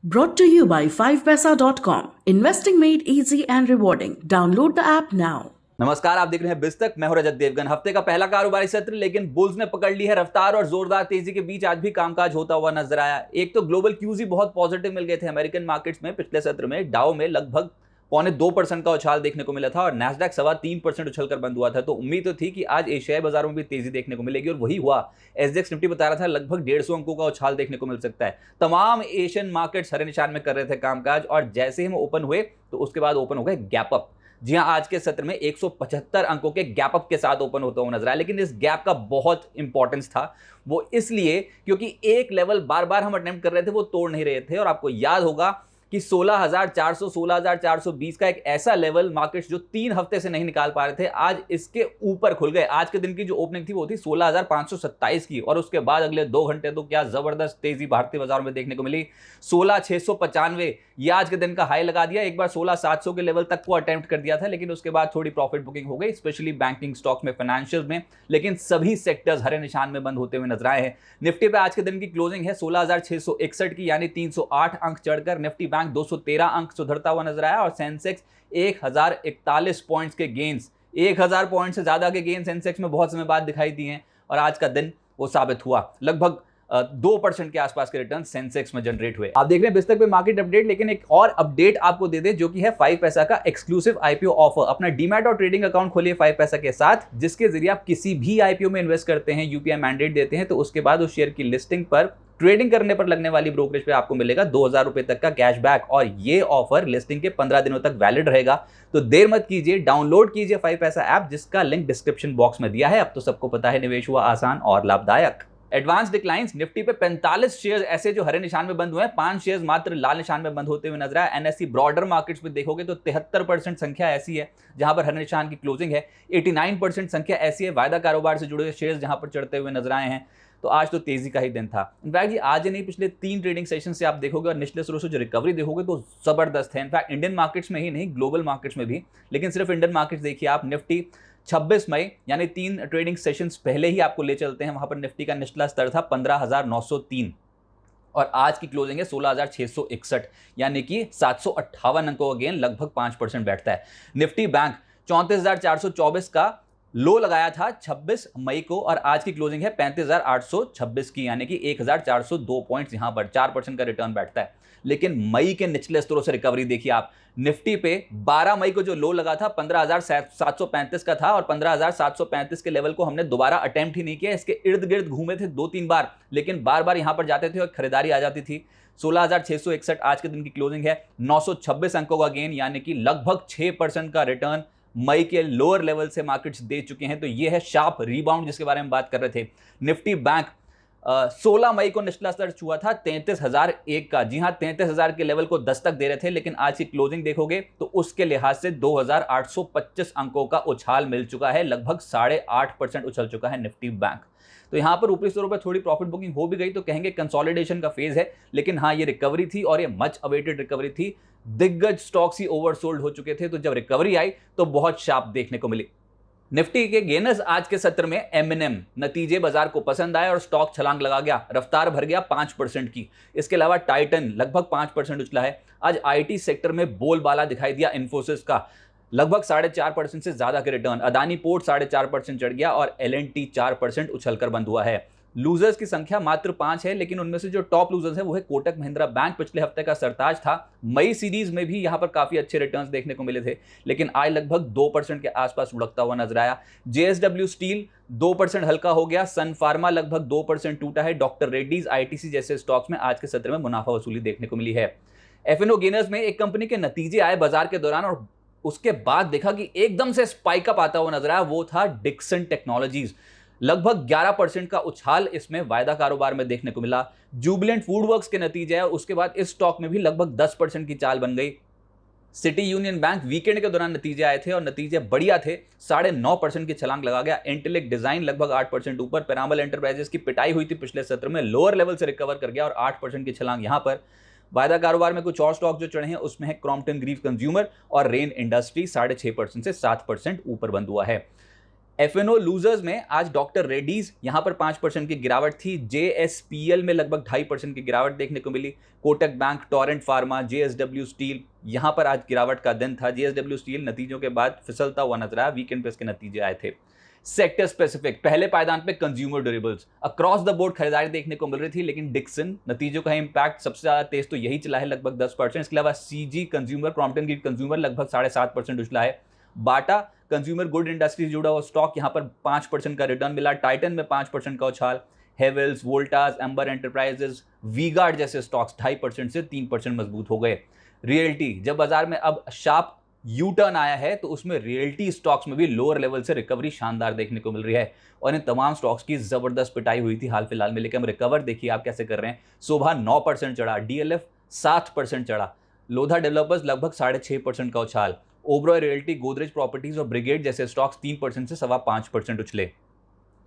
Brought to you by 5paisa.com. Investing made easy and rewarding. Download the app now. नमस्कार, आप देख रहे हैं बिजतक। मैं हूं रजत देवगन। हफ्ते का पहला कारोबारी सत्र, लेकिन बुल्स ने पकड़ ली है रफ्तार और जोरदार तेजी के बीच आज भी कामकाज होता हुआ नजर आया। एक तो ग्लोबल क्यूज बहुत पॉजिटिव मिल गए थे अमेरिकन मार्केट्स में। पिछले सत्र में डाउ में लगभग 0.25% का उछाल देखने को मिला था और नैस्डैक 3.25% उछलकर बंद हुआ था। तो उम्मीद तो थी कि आज एशियाई बाजारों में भी तेजी देखने को मिलेगी और वही हुआ। एसजेएक्स निफ्टी बता रहा था लगभग 150 अंकों का उछाल देखने को मिल सकता है। तमाम एशियन मार्केट्स हरे निशान में कर रहे थे कामकाज और जैसे ही हम ओपन हुए तो उसके बाद ओपन हो गए गैप अप। जी हां, आज के सत्र में 175 अंकों के गैप अप के साथ ओपन होता हुआ नजर आया। लेकिन इस गैप का बहुत इंपॉर्टेंस था, वो इसलिए क्योंकि एक लेवल बार बार हम अटेम्प्ट कर रहे थे, वो तोड़ नहीं रहे थे। और आपको याद होगा कि 16,400 16,420 का एक ऐसा लेवल मार्केट्स जो 3 हफ्ते से नहीं निकाल पा रहे थे, आज इसके ऊपर खुल गए। आज के दिन की जो ओपनिंग थी वो थी 16,527 की और उसके बाद अगले 2 घंटे तो क्या जबरदस्त तेजी भारतीय बाजार में देखने को मिली। 16,695 ये आज के दिन का हाई लगा दिया। एक बार 16,700 के लेवल तक को अटेम्प्ट कर दिया था, लेकिन उसके बाद थोड़ी प्रॉफिट बुकिंग हो गई, स्पेशली बैंकिंग स्टॉक्स में, फाइनेंशियल में। लेकिन सभी सेक्टर्स हरे निशान में बंद होते हुए नजर आए हैं। निफ्टी पे आज के दिन की क्लोजिंग है 16,661 की, यानी 308 अंक चढ़कर निफ्टी 213 अंक सुधरता हुआ नजर आया और सेंसेक्स 1041 पॉइंट्स के गेन्स, 1000 पॉइंट से ज्यादा के गेन सेंसेक्स में बहुत समय बाद दिखाई दिए हैं और आज का दिन वो साबित हुआ। लगभग 2% के आसपास के रिटर्न सेंसेक्स में जनरेट हुए। आप देख रहे हैं बिजतक पे मार्केट अपडेट, लेकिन एक और अपडेट आपको दे दे जो कि है 5 पैसा का एक्सक्लूसिव आईपीओ ऑफर। अपना डीमैट और ट्रेडिंग अकाउंट खोलिए 5 पैसा के साथ, जिसके जरिए आप किसी भी आईपीओ में इन्वेस्ट करते हैं, यूपीआई मैंडेट देते हैं, तो उसके बाद उस शेयर की लिस्टिंग पर ट्रेडिंग करने पर लगने वाली ब्रोकरेज पे आपको मिलेगा 2,000 रुपए तक का कैशबैक। और ये ऑफर लिस्टिंग के 15 दिनों तक वैलिड रहेगा। तो देर मत कीजिए, डाउनलोड कीजिए 5 पैसा ऐप, जिसका लिंक डिस्क्रिप्शन बॉक्स में दिया है। अब तो सबको पता है निवेश हुआ आसान और लाभदायक। एडवांस डिक्लाइंस निफ्टी पे 45 शेयर्स ऐसे जो हरे निशान में बंद हुए हैं, 5 शेयर्स मात्र लाल निशान में बंद होते हुए नजर आए। एनएससी ब्रॉडर मार्केट्स में देखोगे तो 73% संख्या ऐसी है जहां पर हरे निशान की क्लोजिंग है। 89% संख्या ऐसी है वायदा कारोबार से जुड़े हुए शेयर्स जहां पर चढ़ते हुए नजर आए हैं। तो आज तो तेजी का ही दिन था। इनफैक्ट ये आज ही नहीं, पिछले 3 ट्रेडिंग सेशन से आप देखोगे और निचले स्रोत से जो रिकवरी देखोगे तो जबरदस्त है। इनफैक्ट इंडियन मार्केट्स में ही नहीं, ग्लोबल मार्केट्स में भी। लेकिन सिर्फ इंडियन मार्केट्स देखिए आप, निफ्टी 26 मई यानी 3 ट्रेडिंग सेशंस पहले ही आपको ले चलते हैं। वहां पर निफ्टी का निचला स्तर था 15,903 और आज की क्लोजिंग है 16,661, यानी कि 758 अंकों का गेन, लगभग 5% बैठता है। निफ्टी बैंक 34,424 का लो लगाया था 26 मई को और आज की क्लोजिंग है 35,826 की, यानी कि 1,402 पॉइंट्स, यहां पर 4% का रिटर्न बैठता है। लेकिन मई के निचले स्तरों से रिकवरी देखिए आप। निफ्टी पे 12 मई को जो लो लगा था 15,735 का था और 15,735 के लेवल को हमने दोबारा अटेम्प्ट ही नहीं किया। इसके इर्द गिर्द घूमे थे 2-3 बार, लेकिन बार बार यहां पर जाते थे और खरीदारी आ जाती थी। 16,661 आज के दिन की क्लोजिंग है, 926 अंकों का गेन, यानी कि लगभग 6% का रिटर्न मई के लोअर लेवल से मार्केट्स दे चुके हैं। तो ये है शार्प रीबाउंड जिसके बारे में बात कर रहे थे। निफ्टी बैंक 16 मई को निचला स्तर छुआ था 33,001 का। जी हां, 33,000 के लेवल को दस्तक दे रहे थे, लेकिन आज की क्लोजिंग देखोगे तो उसके लिहाज से 2,825 अंकों का उछाल मिल चुका है। लगभग 8.5% उछल चुका है निफ्टी बैंक। तो यहां पर ऊपरी स्तरों पर थोड़ी प्रॉफिट बुकिंग हो भी गई, तो कहेंगे कंसोलिडेशन का फेज है। लेकिन हाँ, ये रिकवरी थी और ये मच अवेटेड रिकवरी थी। दिग्गज स्टॉक्स ही ओवरसोल्ड हो चुके थे, तो जब रिकवरी आई तो बहुत शार्प देखने को मिली। निफ्टी के गेनर्स आज के सत्र में एमएनएम, नतीजे बाजार को पसंद आए और स्टॉक छलांग लगा गया, रफ्तार भर गया 5% की। इसके अलावा टाइटन लगभग 5% उछला है। आज आईटी सेक्टर में बोलबाला दिखाई दिया इन्फोसिस का, लगभग 4.5% से ज्यादा के रिटर्न। अदानी पोर्ट 4.5% चढ़ गया और एलएनटी 4% उछलकर बंद हुआ है। लूजर्स की संख्या मात्र 5 है, लेकिन उनमें से जो टॉप लूजर्स है वो है कोटक महिंद्रा बैंक। पिछले हफ्ते का सरताज था। मई सीरीज में भी यहां पर काफी अच्छे रिटर्न्स देखने को मिले थे, लेकिन आज लगभग 2% के आसपास लुढ़कता हुआ नजर आया। जेएसडब्ल्यू स्टील 2% हल्का हो गया। सन फार्मा लगभग 2% टूटा है। डॉक्टर रेड्डीज, आईटीसी जैसे स्टॉक्स में आज के सत्र में मुनाफा वसूली देखने को मिली है। एफएनओ गेनर्स में एक कंपनी के नतीजे आए बाजार के दौरान और उसके बाद देखा कि एकदम से स्पाइक अप आता हुआ नजर आया, वो था डिक्सन टेक्नोलॉजीज। लगभग 11% का उछाल इसमें वायदा कारोबार में देखने को मिला। जुबिलेंट फूडवर्क्स के नतीजे आए, उसके बाद इस स्टॉक में भी लगभग 10% की चाल बन गई। सिटी यूनियन बैंक वीकेंड के दौरान नतीजे आए थे और नतीजे बढ़िया थे, 9.5% की छलांग लगा गया। इंटेलेक्ट डिजाइन लगभग 8% ऊपर। पिरामल एंटरप्राइजेस की पिटाई हुई थी पिछले सत्र में, लोअर लेवल से रिकवर कर गया और 8% की छलांग यहां पर। वायदा कारोबार में कुछ और स्टॉक जो चढ़े हैं उसमें है क्रॉम्पटन ग्रीव कंज्यूमर और रेन इंडस्ट्री, 6.5% से 7% ऊपर बंद हुआ है। एफएनओ लूजर्स में आज डॉक्टर रेड्डीज यहां पर 5% की गिरावट थी। जेएसपीएल में लगभग 2.5% की गिरावट देखने को मिली। Kotak bank, Torrent pharma, JSW steel, यहां पर आज गिरावट का दिन था। जेएसडब्ल्यू स्टील नतीजों के बाद फिसलता हुआ नजर आया, वीकेंड पे इसके नतीजे आए थे। सेक्टर स्पेसिफिक पहले पायदान पे consumer durables across the board खरीदारी देखने को मिल रही थी, लेकिन डिक्सन नतीजों का इंपैक्ट सबसे ज्यादा तेज तो यही चला है, लगभग 10%। इसके अलावा CG consumer, Crompton Greaves consumer लगभग 7.5% उछला है। बाटा कंज्यूमर गुड इंडस्ट्रीज जुड़ा हुआ स्टॉक यहां पर 5% का रिटर्न मिला। टाइटन में 5% का उछाल। हेवेल्स, वोल्टास, एम्बर एंटरप्राइजेस, वीगार्ड जैसे स्टॉक्स 2.5% से 3% मजबूत हो गए। रियल्टी, जब बाजार में अब शार्प यू टर्न आया है तो उसमें रियल्टी स्टॉक्स में भी लोअर लेवल से रिकवरी शानदार देखने को मिल रही है, और इन तमाम स्टॉक्स की जबरदस्त पिटाई हुई थी हाल फिलहाल में, लेकिन हम रिकवर देखिए आप कैसे कर रहे हैं। शोभा 9% चढ़ा, डीएलएफ 7% चढ़ा, लोधा डेवलपर्स लगभग 6.5% का उछाल। ओबरॉय रियल्टी, गोदरेज प्रॉपर्टीज और ब्रिगेड जैसे स्टॉक्स 3% से 5.25% उछले।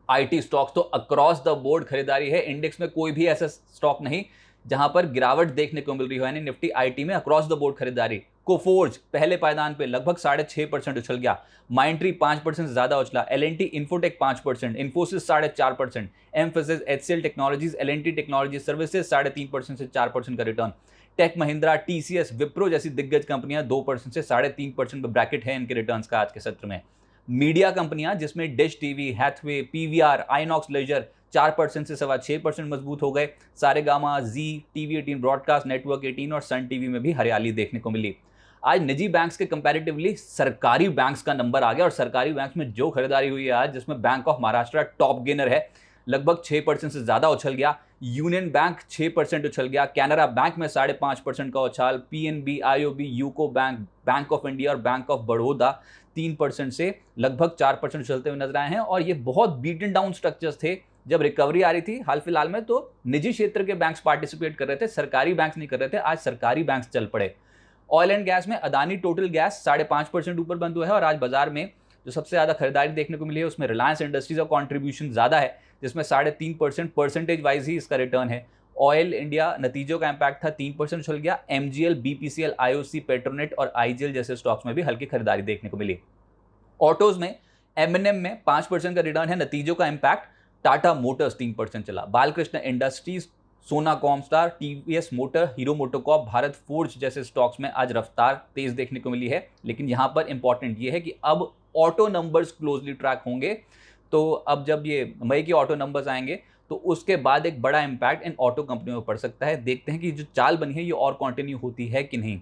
आईटी स्टॉक्स तो अक्रॉस द बोर्ड खरीदारी है, इंडेक्स में कोई भी ऐसा स्टॉक नहीं जहां पर गिरावट देखने को मिल रही हो, यानी निफ्टी आईटी में अक्रॉस द बोर्ड खरीदारी। कोफोर्ज पहले पायदान पे लगभग 6.5% उछल गया। माइंट्री 5% से ज्यादा उछला। L N T infotech 5%, Infosys 4.5%, Mphasis, HCL technologies, L N T technology services 3.5% से 4% का return. Tech Mahindra, TCS, Wipro जैसी दिग्गज कंपनियां 2% से 3.5% का ब्रैकेट है इनके रिटर्न्स का आज के सत्र में। मीडिया कंपनियां जिसमें Dish TV, Hathway, PVR, INOX Leisure 4% से 6.25% मजबूत हो गए। Saregama, Zee, TV 18 broadcast, network 18 और सन टीवी में भी हरियाली देखने को मिली। आज निजी बैंक्स के कंपैरेटिवली सरकारी बैंक्स का नंबर आ गया, और सरकारी बैंक्स में जो खरीदारी हुई है आज, जिसमें bank of Maharashtra top gainer है, लगभग 6% से ज्यादा उछल गया। यूनियन बैंक 6% उछल गया। कैनरा बैंक में 5.5% का उछाल। PNB, IOB, UCO bank, bank of India और बैंक ऑफ बड़ौदा 3% से लगभग 4% उछलते हुए नजर आए हैं। और ये बहुत बीटन डाउन स्ट्रक्चर्स थे जब रिकवरी आ रही थी हाल फिलहाल में, तो निजी क्षेत्र के बैंक्स पार्टिसिपेट कर रहे थे, सरकारी बैंक्स नहीं कर रहे थे। आज सरकारी बैंक्स चल पड़े। ऑयल एंड गैस में अदानी टोटल गैस 5.5% ऊपर बंद हुआ है, और आज बाजार में जो सबसे ज्यादा खरीदारी देखने को मिली है उसमें रिलायंस इंडस्ट्रीज का कॉन्ट्रीब्यूशन ज्यादा है, जिसमें 3.5% परसेंटेज वाइज ही इसका रिटर्न है। ऑयल इंडिया नतीजों का इंपैक्ट था, 3% उछल गया। एमजीएल, बीपीसीएल, आईओसी, पेट्रोनेट और आईजीएल जैसे स्टॉक्स में भी हल्की खरीदारी देखने को मिली। ऑटोज में एमएनएम में 5% का रिटर्न है, नतीजों का इंपैक्ट। टाटा मोटर्स 3% चला। बालकृष्ण इंडस्ट्रीज, सोना Comstar, TVS motor, hero MotoCorp, Bharat forge जैसे स्टॉक्स में आज रफ्तार तेज देखने को मिली है। लेकिन यहां पर इंपॉर्टेंट ये है कि अब ऑटो नंबर्स क्लोजली ट्रैक होंगे, तो अब जब ये मई के ऑटो नंबर्स आएंगे तो उसके बाद एक बड़ा इंपैक्ट इन ऑटो कंपनियों पर पड़ सकता है। देखते हैं कि जो चाल बनी है ये और कंटिन्यू होती है कि नहीं।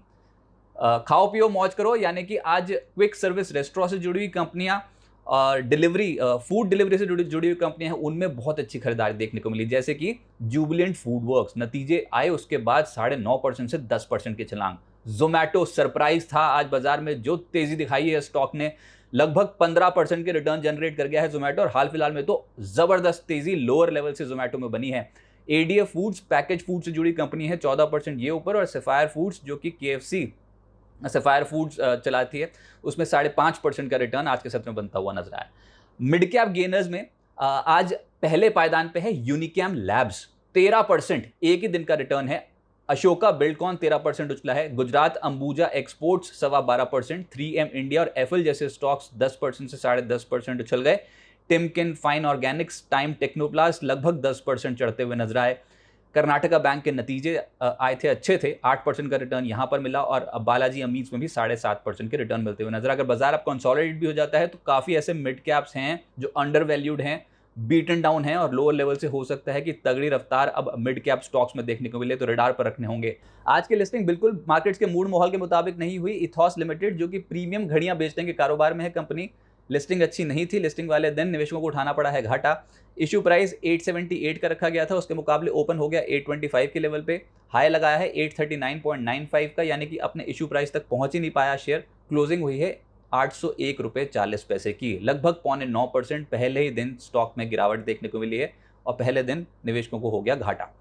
खाओ पियो मौज करो, यानी कि आज क्विक सर्विस रेस्टोरेंट से जुड़ी हुई कंपनियां और डिलीवरी, फूड डिलीवरी से जुड़ी हुई कंपनियां हैं, उनमें बहुत अच्छी खरीदारी देखने को मिली, जैसे कि जुबिलेंट फूड वर्क्स। नतीजे आए उसके बाद 9.5% से 10% के छलांग। जोमैटो सरप्राइज था आज बाजार में, जो तेजी दिखाई है स्टॉक ने, लगभग 15% के रिटर्न जनरेट कर गया है जोमैटो, और हाल फिलहाल में तो जबरदस्त तेजी लोअर लेवल से जोमैटो में बनी है। एडीएफ फूड्स पैकेज फूड से जुड़ी कंपनी है, 14% ये ऊपर, और सफायर फूड्स जो कि केएफसी सफायर फूड्स चलाती है, उसमें 5.5% का रिटर्न आज के सत्र में बनता हुआ नजर आया। मिड कैप गेनर्स में आज पहले पायदान पे है यूनिकैम लैब्स, 13% एक ही दिन का रिटर्न है। अशोका बिल्डकॉन 13% उछला है। Gujarat Ambuja exports 12.25%। 3M India और एफएल जैसे स्टॉक्स 10% से 10.5% उछल गए। Timken, fine Organics, time Technoplast लगभग 10% चढ़ते हुए नजर आए। कर्नाटका बैंक के नतीजे आए थे, अच्छे थे, 8% का रिटर्न यहां पर मिला, और बालाजी अमीन्स में भी 7.5% के रिटर्न मिलते हुए नजर। अगर बाजार अब कंसोलिडेट भी हो जाता है तो काफी ऐसे मिड कैप्स हैं जो अंडर वैल्यूड हैं, बीटन डाउन है, और लोअर लेवल से हो सकता है कि तगड़ी रफ्तार अब मिड कैप स्टॉक्स में देखने को मिले, तो रडार पर रखने होंगे। आज की लिस्टिंग बिल्कुल मार्केट्स के मूड माहौल के मुताबिक नहीं हुई। इथॉस लिमिटेड जो कि प्रीमियम घड़ियां बेचने के कारोबार में है कंपनी, लिस्टिंग अच्छी नहीं थी। लिस्टिंग वाले दिन निवेशकों को उठाना पड़ा है घाटा। इश्यू प्राइस 878 का रखा गया था, उसके मुकाबले ओपन हो गया 825 के लेवल पे। हाई लगाया है 839.95 का, यानी कि अपने इश्यू प्राइस तक पहुंच ही नहीं पाया शेयर। क्लोजिंग हुई है 801 रुपये 40 पैसे की, लगभग 0.9%। पहले ही दिन स्टॉक में गिरावट देखने को मिली है, और पहले दिन निवेशकों को हो गया घाटा।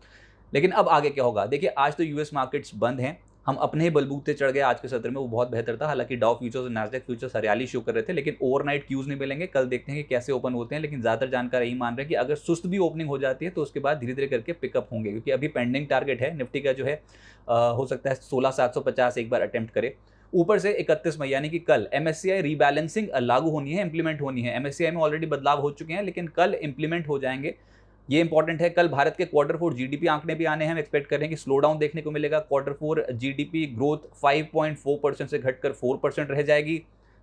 लेकिन अब आगे क्या होगा, देखिए आज तो यूएस मार्केट्स बंद हैं, हम अपने ही बलबूते चढ़ गए आज के सत्र में, वो बहुत बेहतर था। हालांकि डाउ फ्यूचर्स और नैस्डैक फ्यूचर्स हरियाली शो कर रहे थे, लेकिन ओवरनाइट क्यूज नहीं मिलेंगे। कल देखते हैं कि कैसे ओपन होते हैं, लेकिन ज्यादातर जानकार यही मान रहे हैं कि अगर सुस्त भी ओपनिंग हो जाती है तो उसके बाद धीरे धीरे करके पिकअप होंगे, क्योंकि अभी पेंडिंग टारगेट है निफ्टी का जो है, हो सकता है 16,750 एक बार अटेम्प्ट करे। ऊपर से 31 मई यानी कि कल MSCI रीबैलेंसिंग लागू होनी है, इंप्लीमेंट होनी है। MSCI में ऑलरेडी बदलाव हो चुके हैं लेकिन कल इंप्लीमेंट हो जाएंगे, ये इंपॉर्टेंट है। कल भारत के Q4 GDP आंकड़े भी आने हैं, हम एक्सपेक्ट कर रहे हैं कि स्लो डाउन देखने को मिलेगा। Q4 GDP ग्रोथ 5.4% से घटकर 4% रह जाएगी।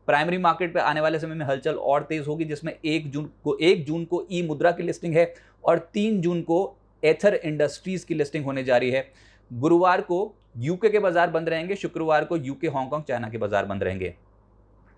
प्राइमरी मार्केट पे आने वाले समय में हलचल और तेज होगी, जिसमें 1 जून को ई मुद्रा की लिस्टिंग है और 3 जून को एथर इंडस्ट्रीज की लिस्टिंग होने जा रही है। गुरुवार को यूके के बाजार बंद रहेंगे, शुक्रवार को यूके, हांगकांग, चाइना के बाजार बंद रहेंगे।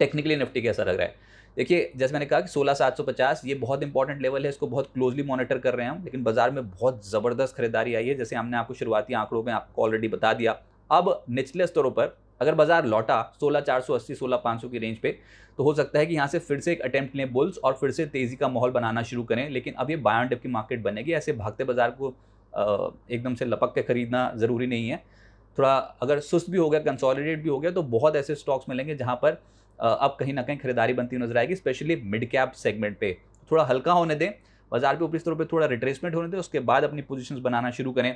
टेक्निकली निफ्टी कैसा लग रहा है? देखिए, जैसे मैंने कहा कि 16,750 ये बहुत इंपॉर्टेंट लेवल है, इसको बहुत क्लोजली मॉनिटर कर रहे हैं हम, लेकिन बाजार में बहुत ज़बरदस्त खरीदारी आई है, जैसे हमने आपको शुरुआती आंकड़ों में आपको ऑलरेडी बता दिया। अब निचले स्तरों पर अगर बाजार लौटा 16,480 16,500 की रेंज पे, तो हो सकता है कि यहाँ से फिर से एक अटेम्प्ट लें बुल्स और फिर से तेज़ी का माहौल बनाना शुरू करें। लेकिन अब ये बाय ऑन डिप की मार्केट बनेगी, ऐसे भागते बाजार को एकदम से लपक के खरीदना ज़रूरी नहीं है। थोड़ा अगर सुस्त भी हो गया, कंसोलिडेट भी हो गया, तो बहुत ऐसे स्टॉक्स मिलेंगे जहाँ पर अब कहीं ना कहीं खरीदारी बनती नजर आएगी, स्पेशली मिड कैप सेगमेंट पे। थोड़ा हल्का होने दें, बाजार पे ऊपरी स्तरों पे थोड़ा रिट्रेसमेंट होने दें, उसके बाद अपनी पोजीशंस बनाना शुरू करें।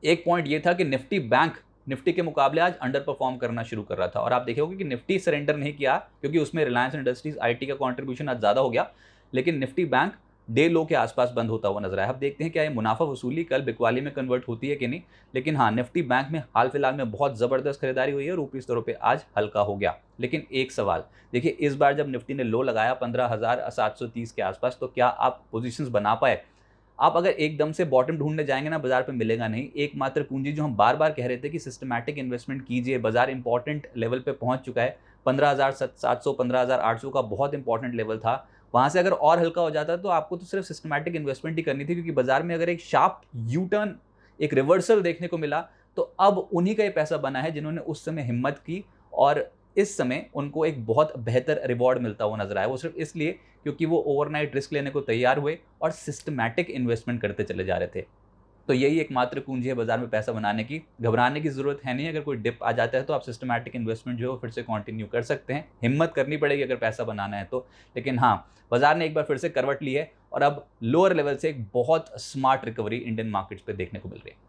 एक पॉइंट ये था कि निफ्टी बैंक निफ्टी के मुकाबले आज अंडर परफॉर्म करना शुरू कर रहा था, और आप देखोगे कि निफ्टी सरेंडर नहीं किया क्योंकि उसमें रिलायंस इंडस्ट्रीज IT का कॉन्ट्रीब्यूशन आज ज़्यादा हो गया, लेकिन निफ्टी बैंक डे लो के आसपास बंद होता हुआ नजर आया। अब देखते हैं क्या ये मुनाफा वसूली कल बिकवाली में कन्वर्ट होती है कि नहीं, लेकिन हाँ, निफ्टी बैंक में हाल फिलहाल में बहुत ज़बरदस्त खरीदारी हुई है और ऊपरी स्तरों पे आज हल्का हो गया। लेकिन एक सवाल, देखिए, इस बार जब निफ्टी ने लो लगाया 15,730 के आसपास, तो क्या आप पोजीशंस बना पाए? आप अगर एकदम से बॉटम ढूंढने जाएंगे ना, बाजार पे मिलेगा नहीं। एकमात्र पूंजी जो हम बार बार कह रहे थे कि सिस्टमैटिक इन्वेस्टमेंट कीजिए, बाजार इंपॉर्टेंट लेवल पे पहुंच चुका है। 15,700 15,800 का बहुत इंपॉर्टेंट लेवल था, वहाँ से अगर और हल्का हो जाता तो आपको तो सिर्फ सिस्टमैटिक इन्वेस्टमेंट ही करनी थी, क्योंकि बाजार में अगर एक शार्प यू टर्न, एक रिवर्सल देखने को मिला, तो अब उन्हीं का ये पैसा बना है जिन्होंने उस समय हिम्मत की और इस समय उनको एक बहुत बेहतर रिवॉर्ड मिलता हुआ नजर आया। वो सिर्फ इसलिए क्योंकि वो ओवरनाइट रिस्क लेने को तैयार हुए और सिस्टमैटिक इन्वेस्टमेंट करते चले जा रहे थे। तो यही एकमात्र कुंजी है बाजार में पैसा बनाने की। घबराने की जरूरत है नहीं, अगर कोई डिप आ जाता है तो आप सिस्टमैटिक इन्वेस्टमेंट जो है फिर से कंटिन्यू कर सकते हैं। हिम्मत करनी पड़ेगी अगर पैसा बनाना है तो, लेकिन हाँ, बाजार ने एक बार फिर से करवट ली है और अब लोअर लेवल से एक बहुत स्मार्ट रिकवरी इंडियन मार्केट्स पे देखने को मिल रही है।